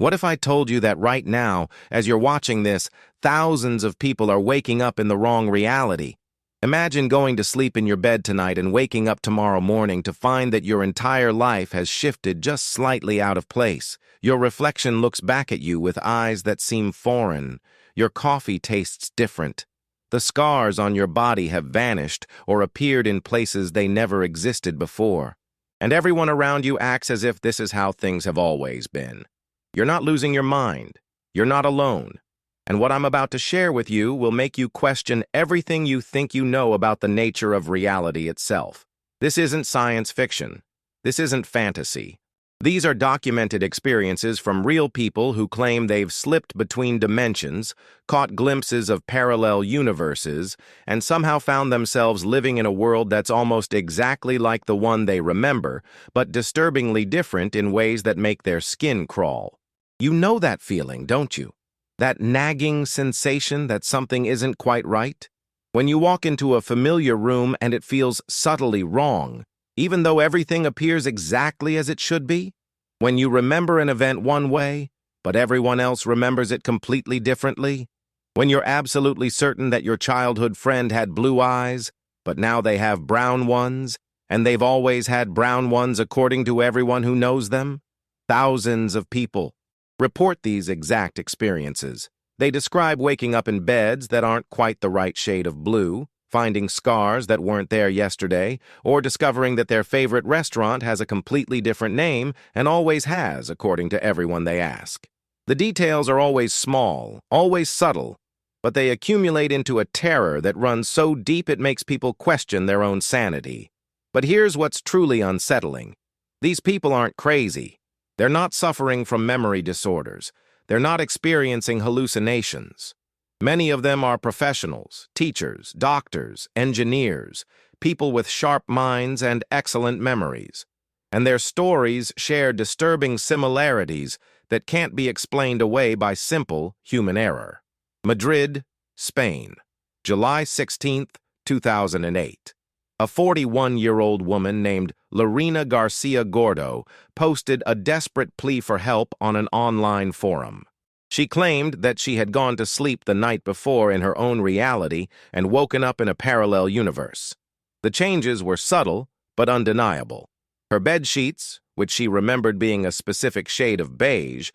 What if I told you that right now, as you're watching this, thousands of people are waking up in the wrong reality? Imagine going to sleep in your bed tonight and waking up tomorrow morning to find that your entire life has shifted just slightly out of place. Your reflection looks back at you with eyes that seem foreign. Your coffee tastes different. The scars on your body have vanished or appeared in places they never existed before. And everyone around you acts as if this is how things have always been. You're not losing your mind. You're not alone. And what I'm about to share with you will make you question everything you think you know about the nature of reality itself. This isn't science fiction. This isn't fantasy. These are documented experiences from real people who claim they've slipped between dimensions, caught glimpses of parallel universes, and somehow found themselves living in a world that's almost exactly like the one they remember, but disturbingly different in ways that make their skin crawl. You know that feeling, don't you? That nagging sensation that something isn't quite right? When you walk into a familiar room and it feels subtly wrong, even though everything appears exactly as it should be? When you remember an event one way, but everyone else remembers it completely differently? When you're absolutely certain that your childhood friend had blue eyes, but now they have brown ones, and they've always had brown ones according to everyone who knows them? Thousands of people report these exact experiences. They describe waking up in beds that aren't quite the right shade of blue, finding scars that weren't there yesterday, or discovering that their favorite restaurant has a completely different name and always has, according to everyone they ask. The details are always small, always subtle, but they accumulate into a terror that runs so deep it makes people question their own sanity. But here's what's truly unsettling. These people aren't crazy. They're not suffering from memory disorders. They're not experiencing hallucinations. Many of them are professionals, teachers, doctors, engineers, people with sharp minds and excellent memories. And their stories share disturbing similarities that can't be explained away by simple human error. Madrid, Spain, July 16, 2008. A 41-year-old woman named Lerina Garcia posted a desperate plea for help on an online forum. She claimed that she had gone to sleep the night before in her own reality and woken up in a parallel universe. The changes were subtle but undeniable. Her bed sheets, which she remembered being a specific shade of beige,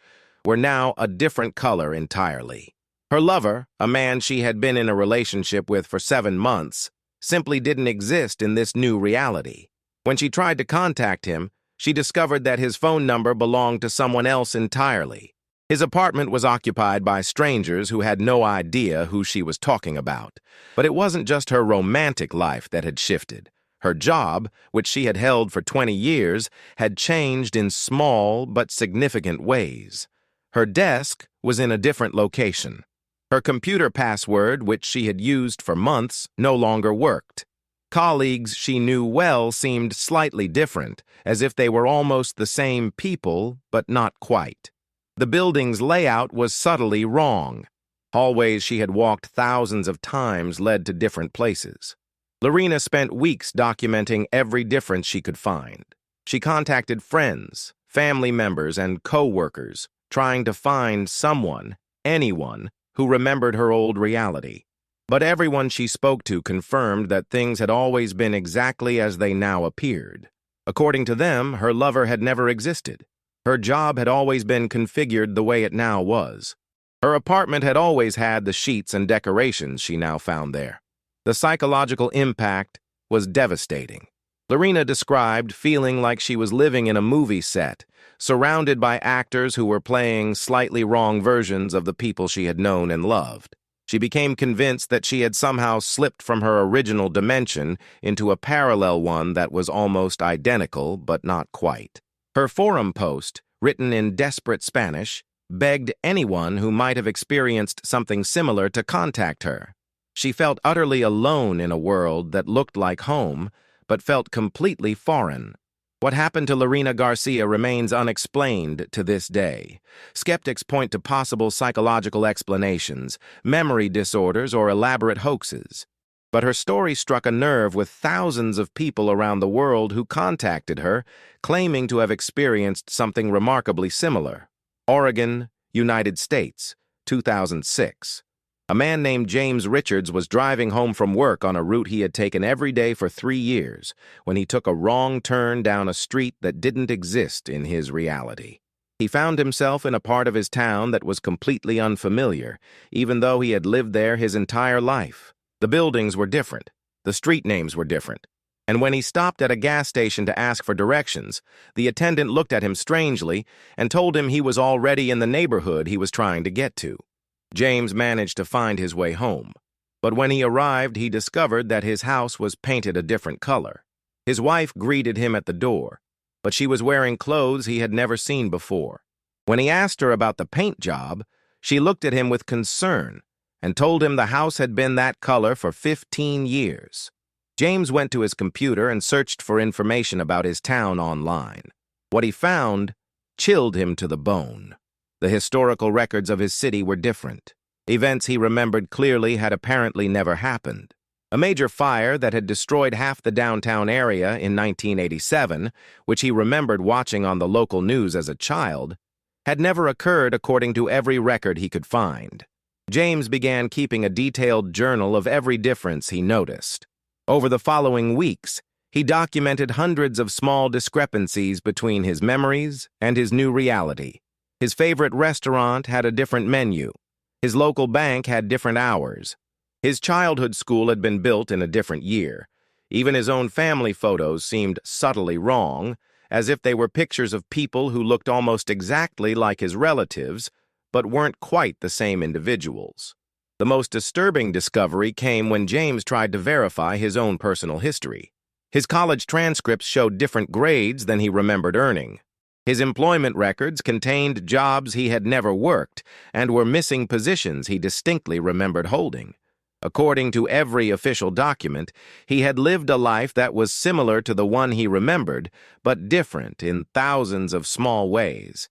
were now a different color entirely. Her lover, a man she had been in a relationship with for 7 months, simply didn't exist in this new reality. When she tried to contact him, she discovered that his phone number belonged to someone else entirely. His apartment was occupied by strangers who had no idea who she was talking about. But it wasn't just her romantic life that had shifted. Her job, which she had held for 20 years, had changed in small but significant ways. Her desk was in a different location. Her computer password, which she had used for months, no longer worked. Colleagues she knew well seemed slightly different, as if they were almost the same people, but not quite. The building's layout was subtly wrong. Hallways she had walked thousands of times led to different places. Lerina spent weeks documenting every difference she could find. She contacted friends, family members, and co-workers, trying to find someone, anyone, who remembered her old reality. But everyone she spoke to confirmed that things had always been exactly as they now appeared. According to them, her lover had never existed. Her job had always been configured the way it now was. Her apartment had always had the sheets and decorations she now found there. The psychological impact was devastating. Lerina described feeling like she was living in a movie set, surrounded by actors who were playing slightly wrong versions of the people she had known and loved. She became convinced that she had somehow slipped from her original dimension into a parallel one that was almost identical, but not quite. Her forum post, written in desperate Spanish, begged anyone who might have experienced something similar to contact her. She felt utterly alone in a world that looked like home, but felt completely foreign. What happened to Lerina Garcia remains unexplained to this day. Skeptics point to possible psychological explanations, memory disorders, or elaborate hoaxes. But her story struck a nerve with thousands of people around the world who contacted her, claiming to have experienced something remarkably similar. Oregon, United States, 2006. A man named James Richards was driving home from work on a route he had taken every day for 3 years when he took a wrong turn down a street that didn't exist in his reality. He found himself in a part of his town that was completely unfamiliar, even though he had lived there his entire life. The buildings were different. The street names were different. And when he stopped at a gas station to ask for directions, the attendant looked at him strangely and told him he was already in the neighborhood he was trying to get to. James managed to find his way home, but when he arrived, he discovered that his house was painted a different color. His wife greeted him at the door, but she was wearing clothes he had never seen before. When he asked her about the paint job, she looked at him with concern and told him the house had been that color for 15 years. James went to his computer and searched for information about his town online. What he found chilled him to the bone. The historical records of his city were different. Events he remembered clearly had apparently never happened. A major fire that had destroyed half the downtown area in 1987, which he remembered watching on the local news as a child, had never occurred according to every record he could find. James began keeping a detailed journal of every difference he noticed. Over the following weeks, he documented hundreds of small discrepancies between his memories and his new reality. His favorite restaurant had a different menu. His local bank had different hours. His childhood school had been built in a different year. Even his own family photos seemed subtly wrong, as if they were pictures of people who looked almost exactly like his relatives, but weren't quite the same individuals. The most disturbing discovery came when James tried to verify his own personal history. His college transcripts showed different grades than he remembered earning. His employment records contained jobs he had never worked and were missing positions he distinctly remembered holding. According to every official document, he had lived a life that was similar to the one he remembered, but different in thousands of small ways.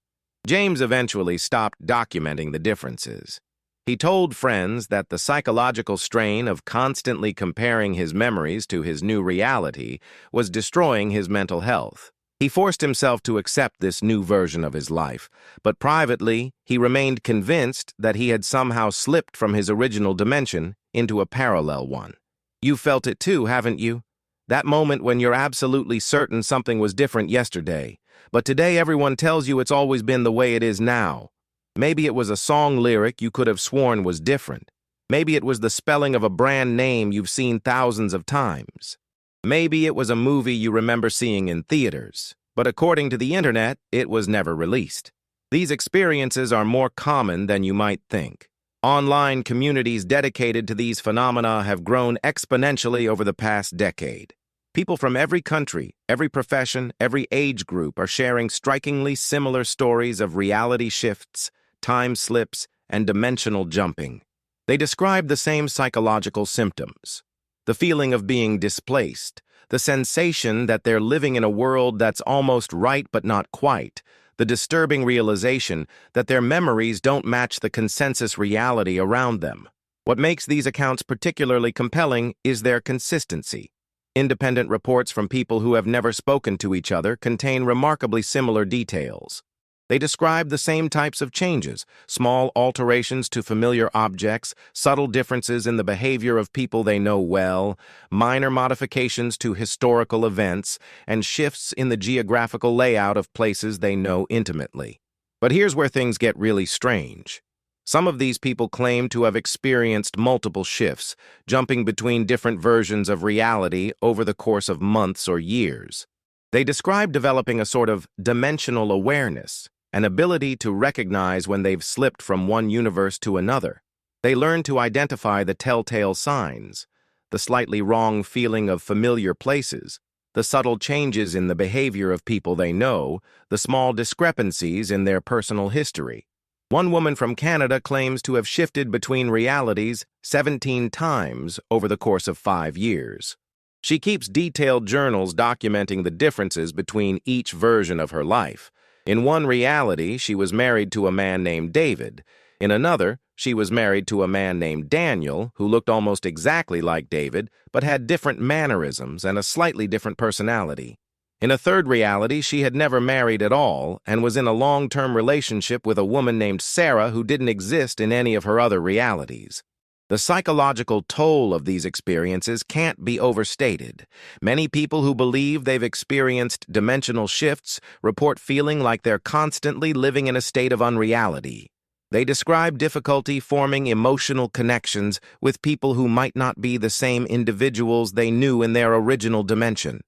James eventually stopped documenting the differences. He told friends that the psychological strain of constantly comparing his memories to his new reality was destroying his mental health. He forced himself to accept this new version of his life, but privately, he remained convinced that he had somehow slipped from his original dimension into a parallel one. You felt it too, haven't you? That moment when you're absolutely certain something was different yesterday, but today everyone tells you it's always been the way it is now. Maybe it was a song lyric you could have sworn was different. Maybe it was the spelling of a brand name you've seen thousands of times. Maybe it was a movie you remember seeing in theaters, but according to the internet, it was never released. These experiences are more common than you might think. Online communities dedicated to these phenomena have grown exponentially over the past decade. People from every country, every profession, every age group are sharing strikingly similar stories of reality shifts, time slips, and dimensional jumping. They describe the same psychological symptoms. The feeling of being displaced, the sensation that they're living in a world that's almost right but not quite, the disturbing realization that their memories don't match the consensus reality around them. What makes these accounts particularly compelling is their consistency. Independent reports from people who have never spoken to each other contain remarkably similar details. They describe the same types of changes, small alterations to familiar objects, subtle differences in the behavior of people they know well, minor modifications to historical events, and shifts in the geographical layout of places they know intimately. But here's where things get really strange. Some of these people claim to have experienced multiple shifts, jumping between different versions of reality over the course of months or years. They describe developing a sort of dimensional awareness, an ability to recognize when they've slipped from one universe to another. They learn to identify the telltale signs, the slightly wrong feeling of familiar places, the subtle changes in the behavior of people they know, the small discrepancies in their personal history. One woman from Canada claims to have shifted between realities 17 times over the course of 5 years. She keeps detailed journals documenting the differences between each version of her life. In one reality, she was married to a man named David. In another, she was married to a man named Daniel, who looked almost exactly like David, but had different mannerisms and a slightly different personality. In a third reality, she had never married at all and was in a long-term relationship with a woman named Sarah who didn't exist in any of her other realities. The psychological toll of these experiences can't be overstated. Many people who believe they've experienced dimensional shifts report feeling like they're constantly living in a state of unreality. They describe difficulty forming emotional connections with people who might not be the same individuals they knew in their original dimension.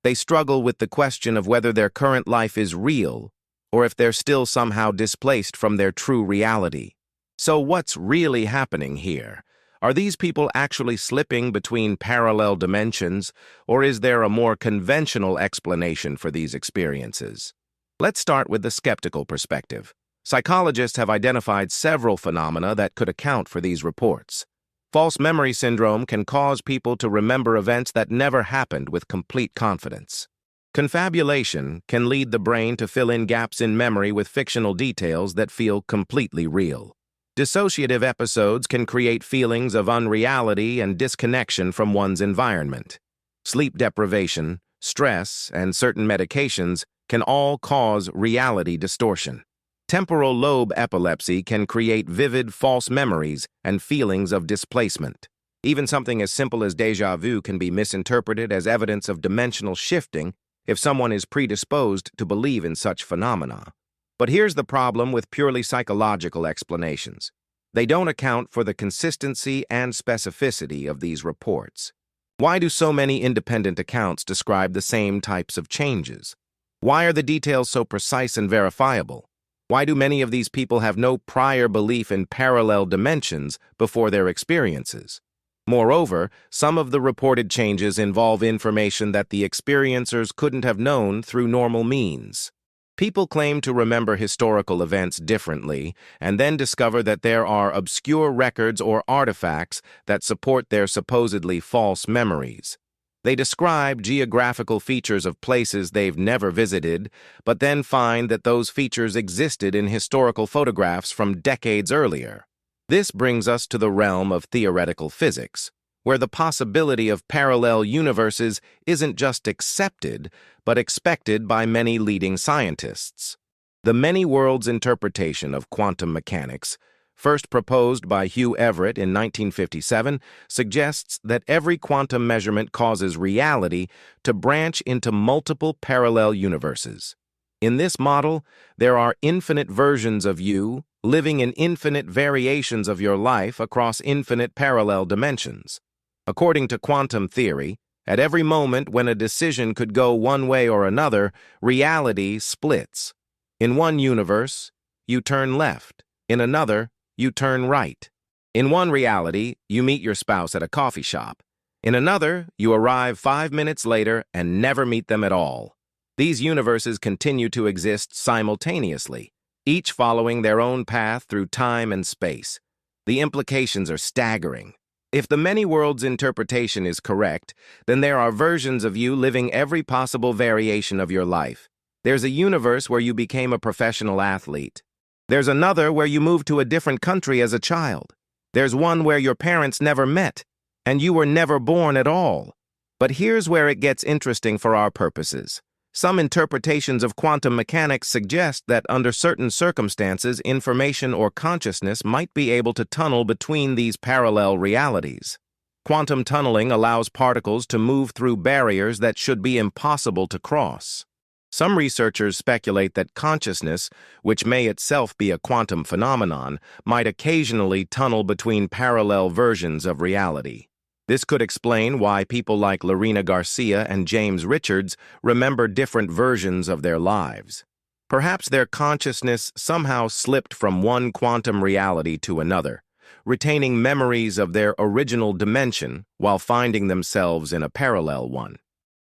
They struggle with the question of whether their current life is real or if they're still somehow displaced from their true reality. So what's really happening here? Are these people actually slipping between parallel dimensions, or is there a more conventional explanation for these experiences? Let's start with the skeptical perspective. Psychologists have identified several phenomena that could account for these reports. False memory syndrome can cause people to remember events that never happened with complete confidence. Confabulation can lead the brain to fill in gaps in memory with fictional details that feel completely real. Dissociative episodes can create feelings of unreality and disconnection from one's environment. Sleep deprivation, stress, and certain medications can all cause reality distortion. Temporal lobe epilepsy can create vivid false memories and feelings of displacement. Even something as simple as déjà vu can be misinterpreted as evidence of dimensional shifting if someone is predisposed to believe in such phenomena. But here's the problem with purely psychological explanations. They don't account for the consistency and specificity of these reports. Why do so many independent accounts describe the same types of changes? Why are the details so precise and verifiable? Why do many of these people have no prior belief in parallel dimensions before their experiences? Moreover, some of the reported changes involve information that the experiencers couldn't have known through normal means. People claim to remember historical events differently and then discover that there are obscure records or artifacts that support their supposedly false memories. They describe geographical features of places they've never visited, but then find that those features existed in historical photographs from decades earlier. This brings us to the realm of theoretical physics, where the possibility of parallel universes isn't just accepted, but expected by many leading scientists. The many worlds interpretation of quantum mechanics, first proposed by Hugh Everett in 1957, suggests that every quantum measurement causes reality to branch into multiple parallel universes. In this model, there are infinite versions of you living in infinite variations of your life across infinite parallel dimensions. According to quantum theory, at every moment when a decision could go one way or another, reality splits. In one universe, you turn left. In another, you turn right. In one reality, you meet your spouse at a coffee shop. In another, you arrive 5 minutes later and never meet them at all. These universes continue to exist simultaneously, each following their own path through time and space. The implications are staggering. If the many worlds interpretation is correct, then there are versions of you living every possible variation of your life. There's a universe where you became a professional athlete. There's another where you moved to a different country as a child. There's one where your parents never met, and you were never born at all. But here's where it gets interesting for our purposes. Some interpretations of quantum mechanics suggest that under certain circumstances, information or consciousness might be able to tunnel between these parallel realities. Quantum tunneling allows particles to move through barriers that should be impossible to cross. Some researchers speculate that consciousness, which may itself be a quantum phenomenon, might occasionally tunnel between parallel versions of reality. This could explain why people like Lerina Garcia and James Richards remember different versions of their lives. Perhaps their consciousness somehow slipped from one quantum reality to another, retaining memories of their original dimension while finding themselves in a parallel one.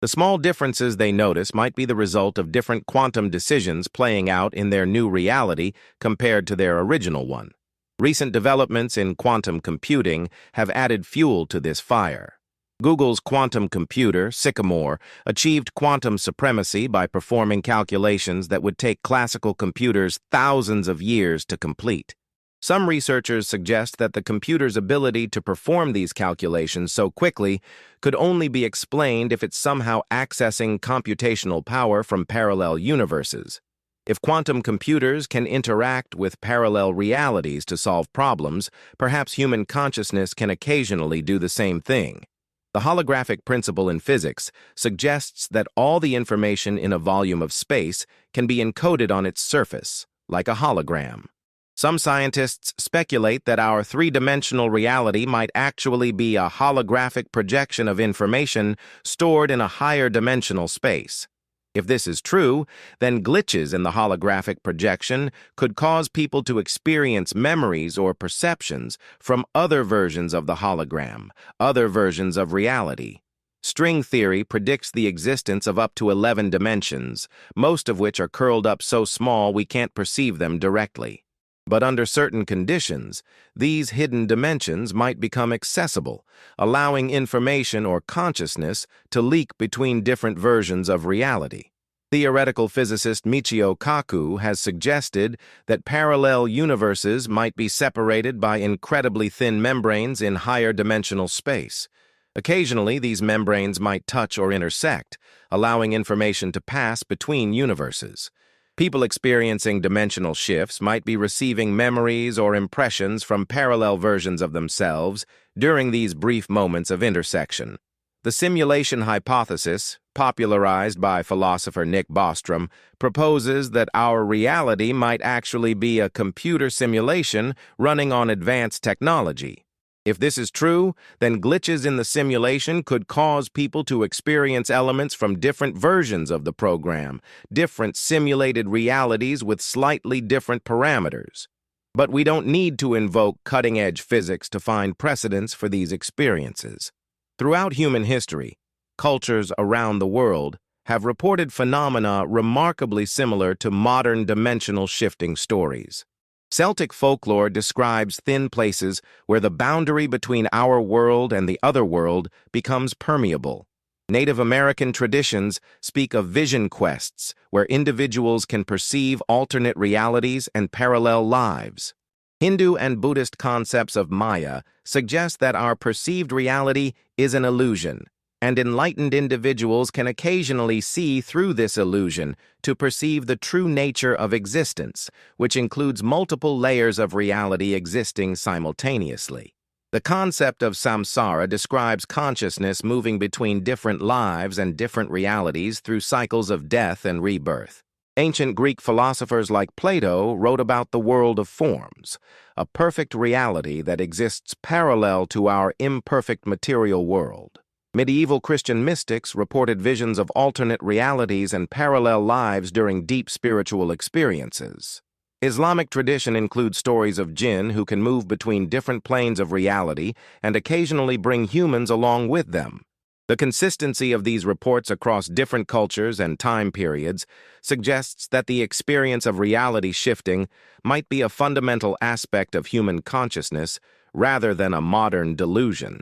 The small differences they notice might be the result of different quantum decisions playing out in their new reality compared to their original one. Recent developments in quantum computing have added fuel to this fire. Google's quantum computer, Sycamore, achieved quantum supremacy by performing calculations that would take classical computers thousands of years to complete. Some researchers suggest that the computer's ability to perform these calculations so quickly could only be explained if it's somehow accessing computational power from parallel universes. If quantum computers can interact with parallel realities to solve problems, perhaps human consciousness can occasionally do the same thing. The holographic principle in physics suggests that all the information in a volume of space can be encoded on its surface, like a hologram. Some scientists speculate that our three-dimensional reality might actually be a holographic projection of information stored in a higher dimensional space. If this is true, then glitches in the holographic projection could cause people to experience memories or perceptions from other versions of the hologram, other versions of reality. String theory predicts the existence of up to 11 dimensions, most of which are curled up so small we can't perceive them directly. But under certain conditions, these hidden dimensions might become accessible, allowing information or consciousness to leak between different versions of reality. Theoretical physicist Michio Kaku has suggested that parallel universes might be separated by incredibly thin membranes in higher dimensional space. Occasionally, these membranes might touch or intersect, allowing information to pass between universes. People experiencing dimensional shifts might be receiving memories or impressions from parallel versions of themselves during these brief moments of intersection. The simulation hypothesis, popularized by philosopher Nick Bostrom, proposes that our reality might actually be a computer simulation running on advanced technology. If this is true, then glitches in the simulation could cause people to experience elements from different versions of the program, different simulated realities with slightly different parameters. But we don't need to invoke cutting-edge physics to find precedents for these experiences. Throughout human history, cultures around the world have reported phenomena remarkably similar to modern dimensional shifting stories. Celtic folklore describes thin places where the boundary between our world and the other world becomes permeable. Native American traditions speak of vision quests where individuals can perceive alternate realities and parallel lives. Hindu and Buddhist concepts of Maya suggest that our perceived reality is an illusion, and enlightened individuals can occasionally see through this illusion to perceive the true nature of existence, which includes multiple layers of reality existing simultaneously. The concept of samsara describes consciousness moving between different lives and different realities through cycles of death and rebirth. Ancient Greek philosophers like Plato wrote about the world of forms, a perfect reality that exists parallel to our imperfect material world. Medieval Christian mystics reported visions of alternate realities and parallel lives during deep spiritual experiences. Islamic tradition includes stories of jinn who can move between different planes of reality and occasionally bring humans along with them. The consistency of these reports across different cultures and time periods suggests that the experience of reality shifting might be a fundamental aspect of human consciousness rather than a modern delusion.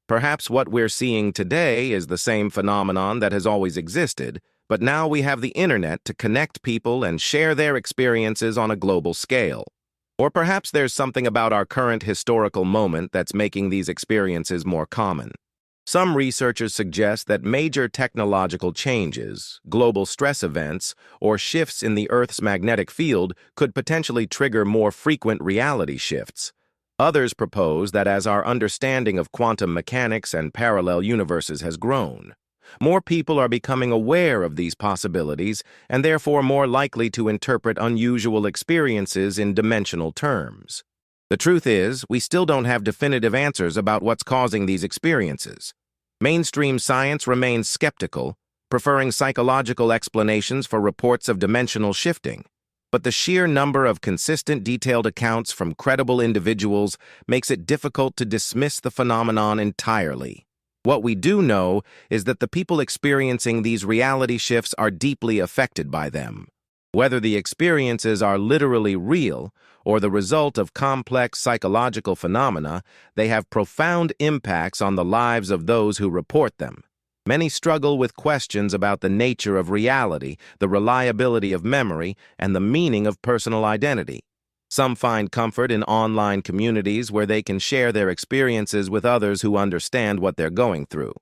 Perhaps what we're seeing today is the same phenomenon that has always existed, but now we have the internet to connect people and share their experiences on a global scale. Or perhaps there's something about our current historical moment that's making these experiences more common. Some researchers suggest that major technological changes, global stress events, or shifts in the Earth's magnetic field could potentially trigger more frequent reality shifts. Others propose that as our understanding of quantum mechanics and parallel universes has grown, more people are becoming aware of these possibilities and therefore more likely to interpret unusual experiences in dimensional terms. The truth is, we still don't have definitive answers about what's causing these experiences. Mainstream science remains skeptical, preferring psychological explanations for reports of dimensional shifting. But the sheer number of consistent, detailed accounts from credible individuals makes it difficult to dismiss the phenomenon entirely. What we do know is that the people experiencing these reality shifts are deeply affected by them. Whether the experiences are literally real or the result of complex psychological phenomena, they have profound impacts on the lives of those who report them. Many struggle with questions about the nature of reality, the reliability of memory, and the meaning of personal identity. Some find comfort in online communities where they can share their experiences with others who understand what they're going through.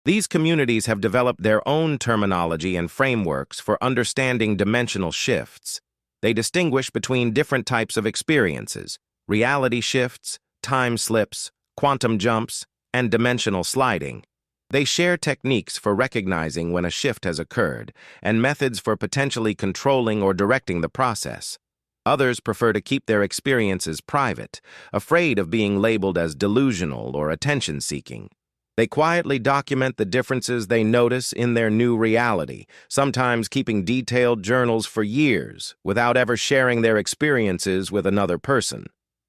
These communities have developed their own terminology and frameworks for understanding dimensional shifts. They distinguish between different types of experiences: reality shifts, time slips, quantum jumps, and dimensional sliding. They share techniques for recognizing when a shift has occurred and methods for potentially controlling or directing the process. Others prefer to keep their experiences private, afraid of being labeled as delusional or attention-seeking. They quietly document the differences they notice in their new reality, sometimes keeping detailed journals for years without ever sharing their experiences with another person.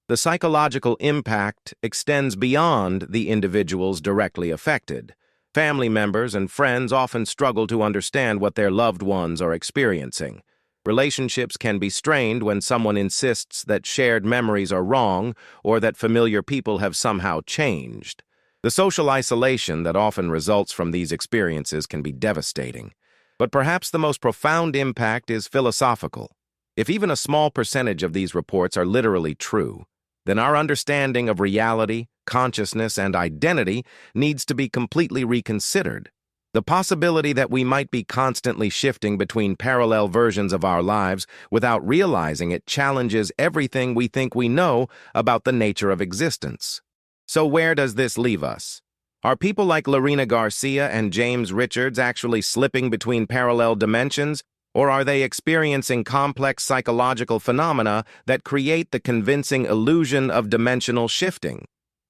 The psychological impact extends beyond the individuals directly affected. Family members and friends often struggle to understand what their loved ones are experiencing. Relationships can be strained when someone insists that shared memories are wrong or that familiar people have somehow changed. The social isolation that often results from these experiences can be devastating. But perhaps the most profound impact is philosophical. If even a small percentage of these reports are literally true, then our understanding of reality, consciousness, and identity needs to be completely reconsidered. The possibility that we might be constantly shifting between parallel versions of our lives without realizing it challenges everything we think we know about the nature of existence. So where does this leave us? Are people like Lerina Garcia and James Richards actually slipping between parallel dimensions, or are they experiencing complex psychological phenomena that create the convincing illusion of dimensional shifting?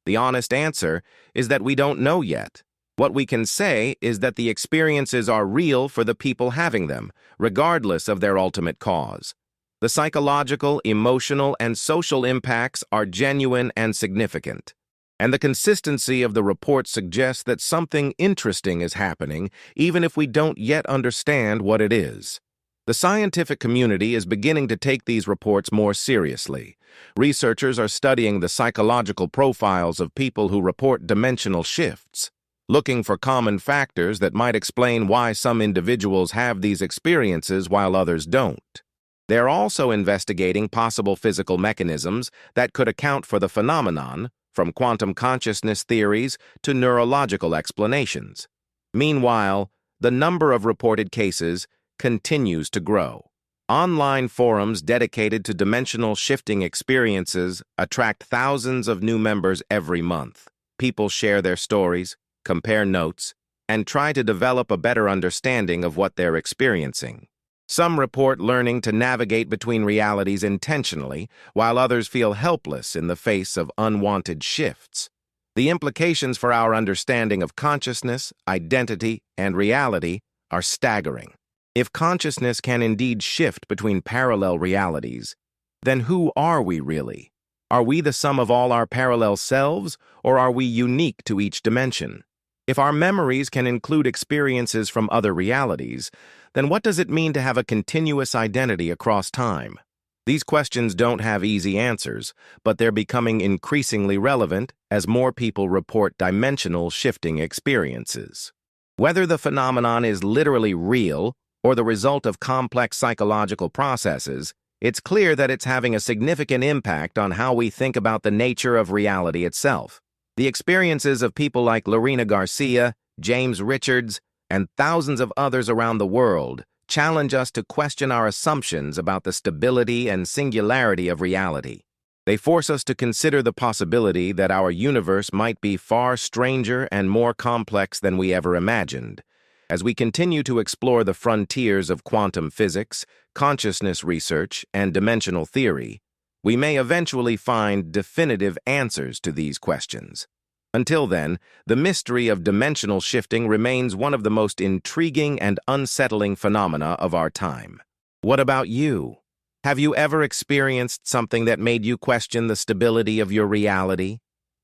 The honest answer is that we don't know yet. What we can say is that the experiences are real for the people having them, regardless of their ultimate cause. The psychological, emotional, and social impacts are genuine and significant. And the consistency of the report suggests that something interesting is happening, even if we don't yet understand what it is. The scientific community is beginning to take these reports more seriously. Researchers are studying the psychological profiles of people who report dimensional shifts, looking for common factors that might explain why some individuals have these experiences while others don't. They're also investigating possible physical mechanisms that could account for the phenomenon, from quantum consciousness theories to neurological explanations. Meanwhile, the number of reported cases continues to grow. Online forums dedicated to dimensional shifting experiences attract thousands of new members every month. People share their stories, compare notes, and try to develop a better understanding of what they're experiencing. Some report learning to navigate between realities intentionally, while others feel helpless in the face of unwanted shifts. The implications for our understanding of consciousness, identity, and reality are staggering. If consciousness can indeed shift between parallel realities, then who are we really? Are we the sum of all our parallel selves, or are we unique to each dimension? If our memories can include experiences from other realities, then what does it mean to have a continuous identity across time? These questions don't have easy answers, but they're becoming increasingly relevant as more people report dimensional shifting experiences. Whether the phenomenon is literally real or the result of complex psychological processes, it's clear that it's having a significant impact on how we think about the nature of reality itself. The experiences of people like Lerina Garcia, James Richards, and thousands of others around the world challenge us to question our assumptions about the stability and singularity of reality. They force us to consider the possibility that our universe might be far stranger and more complex than we ever imagined. As we continue to explore the frontiers of quantum physics, consciousness research, and dimensional theory, we may eventually find definitive answers to these questions. Until then, the mystery of dimensional shifting remains one of the most intriguing and unsettling phenomena of our time. What about you? Have you ever experienced something that made you question the stability of your reality?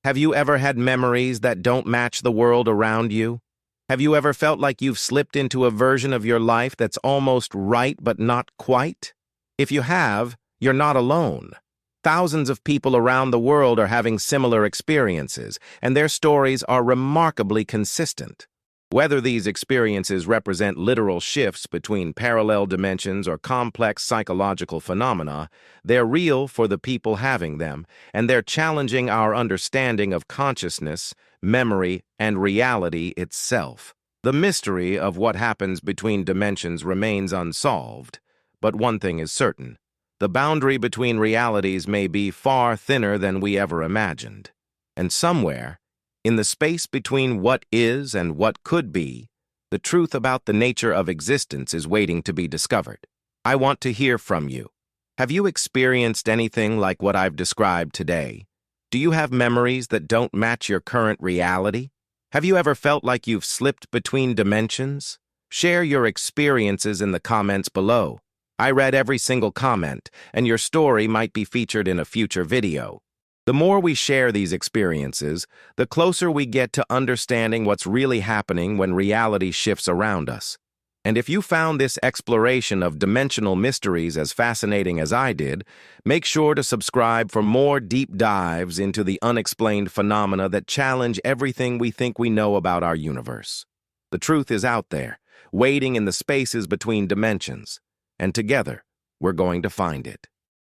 Have you ever had memories that don't match the world around you? Have you ever felt like you've slipped into a version of your life that's almost right but not quite? If you have, you're not alone. Thousands of people around the world are having similar experiences, and their stories are remarkably consistent. Whether these experiences represent literal shifts between parallel dimensions or complex psychological phenomena, they're real for the people having them, and they're challenging our understanding of consciousness, memory, and reality itself. The mystery of what happens between dimensions remains unsolved, but one thing is certain. The boundary between realities may be far thinner than we ever imagined. And somewhere, in the space between what is and what could be, the truth about the nature of existence is waiting to be discovered. I want to hear from you. Have you experienced anything like what I've described today? Do you have memories that don't match your current reality? Have you ever felt like you've slipped between dimensions? Share your experiences in the comments below. I read every single comment, and your story might be featured in a future video. The more we share these experiences, the closer we get to understanding what's really happening when reality shifts around us. And if you found this exploration of dimensional mysteries as fascinating as I did, make sure to subscribe for more deep dives into the unexplained phenomena that challenge everything we think we know about our universe. The truth is out there, waiting in the spaces between dimensions, and together, we're going to find it.